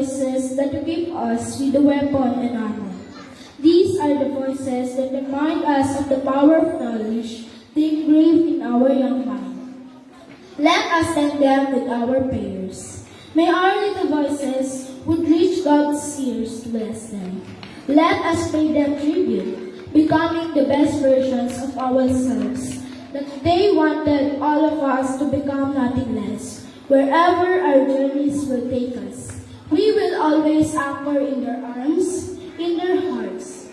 voices that equip us with the weapon and armor. These are the voices that remind us of the power of knowledge they engrave in our young mind. Let us thank them with our prayers. May our little voices would reach God's ears to bless them. Let us pay them tribute, becoming the best versions of ourselves, that they wanted all of us to become nothing less. Wherever our journeys will take us, we will always anchor in their arms, in their hearts.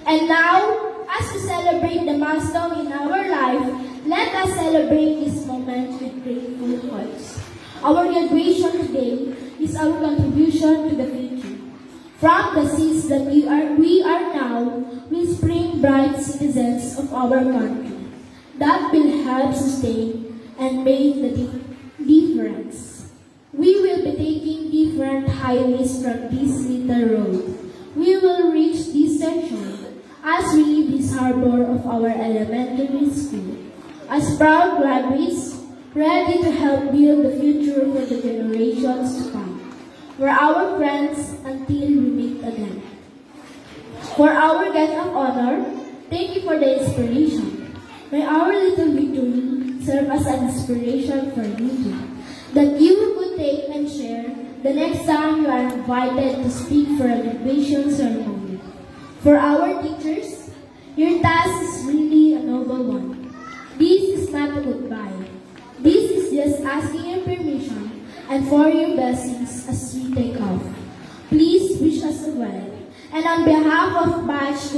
And now, as we celebrate the milestone in our life, let us celebrate this moment with grateful hearts. Our graduation today is our contribution to the future. From the seeds that we are now, will spring bright citizens of our country that will help sustain and make the difference. We will be taking different highways from this little road. We will reach this section as we leave this harbor of our elementary school, as proud graduates ready to help build the future for the generations to come. For our friends until we meet again. For our guest of honor, thank you for the inspiration. May our little victory serve as an inspiration for you too, that you could take and share the next time you are invited to speak for a graduation ceremony. For our teachers, your task is really a noble one. This is not a goodbye. This is just asking your permission and for your blessings as we take off. Please wish us well. And on behalf of Batch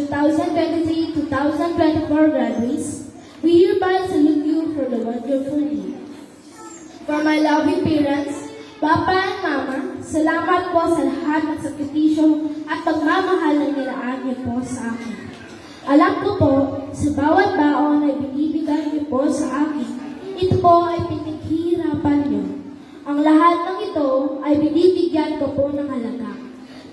2023-2024 graduates, we hereby salute you for the wonderful year. For my loving parents, Papa and Mama, salamat po sa lahat ng sakripisyo at pagmamahal na nilaan niyo po sa akin. Alam ko po, sa bawat baon ay binibigay niyo po sa akin, ito po ay pinaghihirapan niyo. Ang lahat ng ito ay binibigyan ko po ng halaga.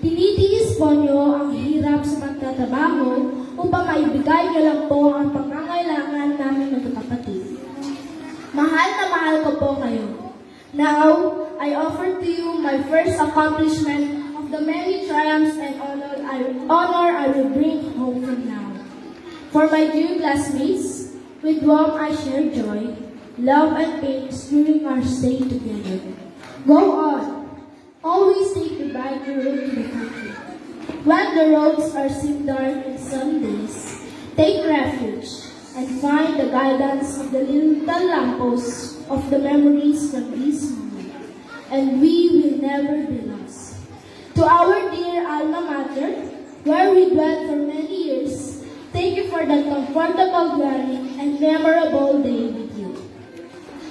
Tinitiis po niyo ang hirap sa pagtatrabaho upang maibigay niyo lang po ang pangangailangan namin magkakapatid. Mahal na mahal ko po kayo. Now, I offer to you my first accomplishment of the many triumphs and honor I will bring home from now. For my dear classmates, with whom I share joy, love and pains during our stay together. Go on. Always take the bright road to the country. When the roads are seem dark in some days, take refuge and find the guidance of the little lampposts of the memories from this moment. And we will never be lost. To our dear alma mater, where we dwelt for many years, thank you for that comfortable journey and memorable day with you.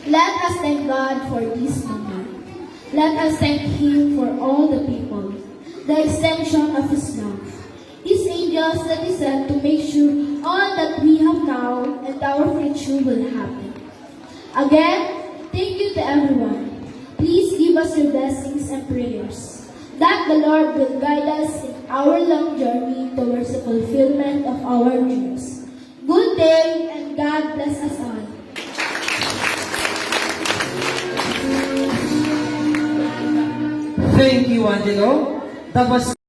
Let us thank God for this moment. Let us thank Him for all the people, the extension of His love, His angels that He sent to make sure all that we have now and our future will happen. Again, thank you to everyone. Please give us your blessings and prayers, that the Lord will guide us in our long journey towards the fulfillment of our dreams. Good day and God bless us all. Thank you, Angelo. That was